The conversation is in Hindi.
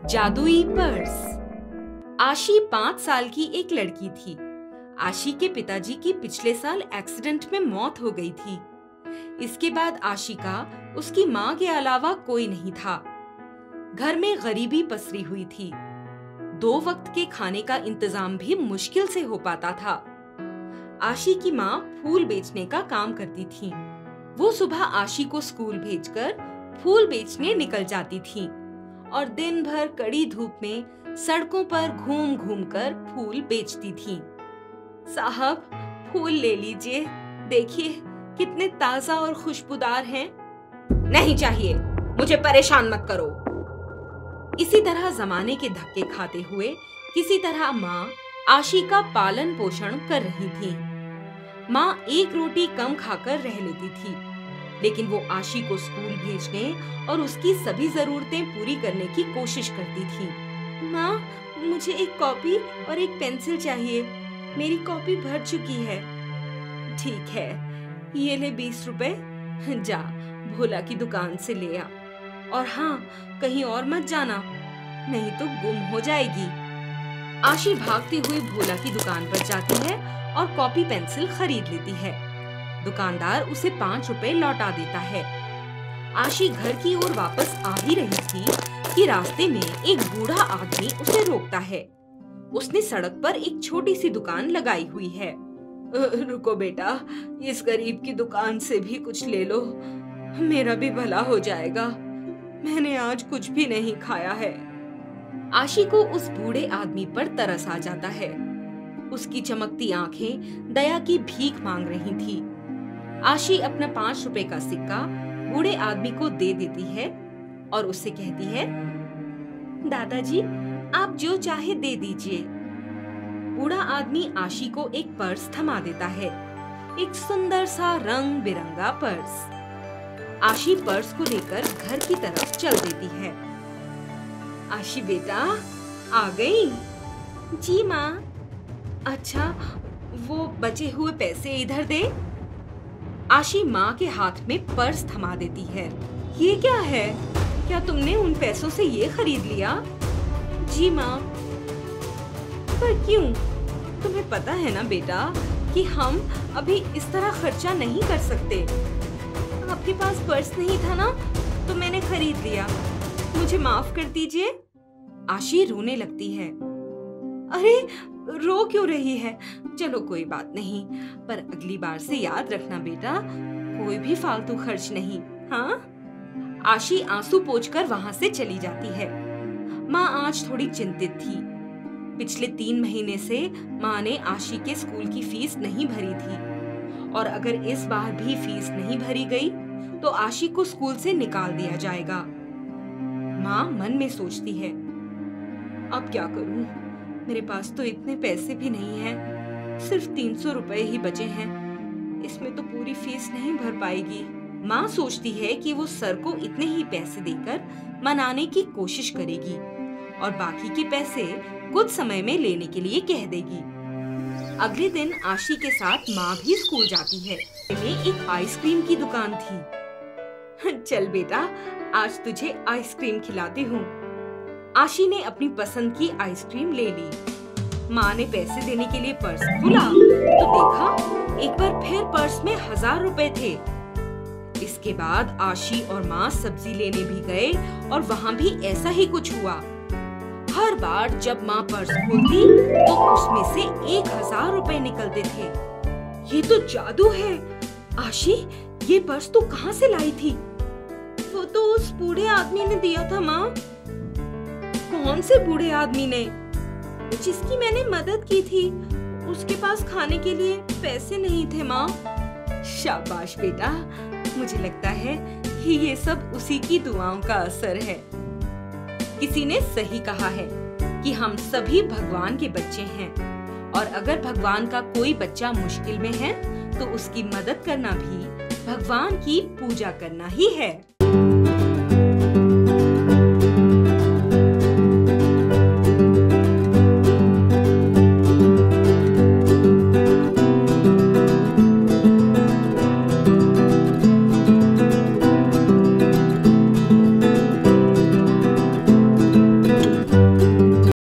जादुई पर्स। आशी 5 साल की एक लड़की थी। आशी के पिताजी की पिछले साल एक्सीडेंट में मौत हो गई थी। इसके बाद आशी का उसकी माँ के अलावा कोई नहीं था। घर में गरीबी पसरी हुई थी। 2 वक्त के खाने का इंतजाम भी मुश्किल से हो पाता था। आशी की माँ फूल बेचने का काम करती थी। वो सुबह आशी को स्कूल भेजकर फूल बेचने निकल जाती थी और दिन भर कड़ी धूप में सड़कों पर घूम घूम कर फूल बेचती थी। साहब, फूल ले लीजिए, देखिए कितने ताजा और खुशबूदार हैं। नहीं चाहिए, मुझे परेशान मत करो। इसी तरह जमाने के धक्के खाते हुए किसी तरह माँ आशी का पालन पोषण कर रही थी। माँ एक रोटी कम खाकर रह लेती थी, लेकिन वो आशी को स्कूल भेजने और उसकी सभी जरूरतें पूरी करने की कोशिश करती थी। माँ, मुझे एक कॉपी और एक पेंसिल चाहिए, मेरी कॉपी भर चुकी है। ठीक है, ये ले 20 रुपए, जा भोला की दुकान से ले आ। और हाँ, कहीं और मत जाना, नहीं तो गुम हो जाएगी। आशी भागती हुई भोला की दुकान पर जाती है और कॉपी पेंसिल खरीद लेती है। दुकानदार उसे 5 रुपए लौटा देता है। आशी घर की ओर वापस आ ही रही थी कि रास्ते में एक बूढ़ा आदमी उसे रोकता है। उसने सड़क पर एक छोटी सी दुकान लगाई हुई है। रुको बेटा, इस गरीब की दुकान से भी कुछ ले लो, मेरा भी भला हो जाएगा। मैंने आज कुछ भी नहीं खाया है। आशी को उस बूढ़े आदमी पर तरस आ जाता है। उसकी चमकती आंखें दया की भीख मांग रही थी। आशी अपना 5 रुपए का सिक्का बूढ़े आदमी को दे देती है और उससे कहती है, दादाजी, आप जो चाहे दे दीजिए। बूढ़ा आदमी आशी को एक पर्स थमा देता है, एक सुंदर सा रंग बिरंगा पर्स। आशी पर्स को लेकर घर की तरफ चल देती है। आशी बेटा, आ गई? जी माँ। अच्छा, वो बचे हुए पैसे इधर दे। आशी माँ के हाथ में पर्स थमा देती है। ये क्या है? क्या तुमने उन पैसों से ये खरीद लिया? जी माँ। पर क्यों? तुम्हें पता है ना बेटा कि हम अभी इस तरह खर्चा नहीं कर सकते। आपके पास पर्स नहीं था ना, तो मैंने खरीद लिया, मुझे माफ कर दीजिए। आशी रोने लगती है। अरे, रो क्यों रही है? चलो कोई बात नहीं, पर अगली बार से याद रखना बेटा, कोई भी फालतू खर्च नहीं, हाँ? आशी आंसू पोंछकर वहाँ से चली जाती है। माँ आज थोड़ी चिंतित थी। पिछले 3 महीने से माँ ने आशी के स्कूल की फीस नहीं भरी थी और अगर इस बार भी फीस नहीं भरी गई तो आशी को स्कूल से निकाल दिया जाएगा। माँ मन में सोचती है, अब क्या करूं? मेरे पास तो इतने पैसे भी नहीं हैं, सिर्फ 300 रुपए ही बचे हैं। इसमें तो पूरी फीस नहीं भर पाएगी। माँ सोचती है कि वो सर को इतने ही पैसे देकर मनाने की कोशिश करेगी और बाकी के पैसे कुछ समय में लेने के लिए कह देगी। अगले दिन आशी के साथ माँ भी स्कूल जाती है। में एक आइसक्रीम की दुकान थी। चल बेटा, आज तुझे आइसक्रीम खिलाती हूँ। आशी ने अपनी पसंद की आइसक्रीम ले ली। माँ ने पैसे देने के लिए पर्स खोला तो देखा एक बार फिर पर्स में 1000 रुपए थे। इसके बाद आशी और माँ सब्जी लेने भी गए और वहाँ भी ऐसा ही कुछ हुआ। हर बार जब माँ पर्स खोलती तो उसमें से 1000 रुपए निकलते थे। ये तो जादू है। आशी, ये पर्स तू कहाँ से लाई थी? वो तो उस बूढ़े आदमी ने दिया था माँ। कौन से बूढ़े आदमी ने? जिसकी मैंने मदद की थी। उसके पास खाने के लिए पैसे नहीं थे माँ। शाबाश बेटा, मुझे लगता है कि ये सब उसी की दुआओं का असर है। किसी ने सही कहा है कि हम सभी भगवान के बच्चे हैं और अगर भगवान का कोई बच्चा मुश्किल में है तो उसकी मदद करना भी भगवान की पूजा करना ही है।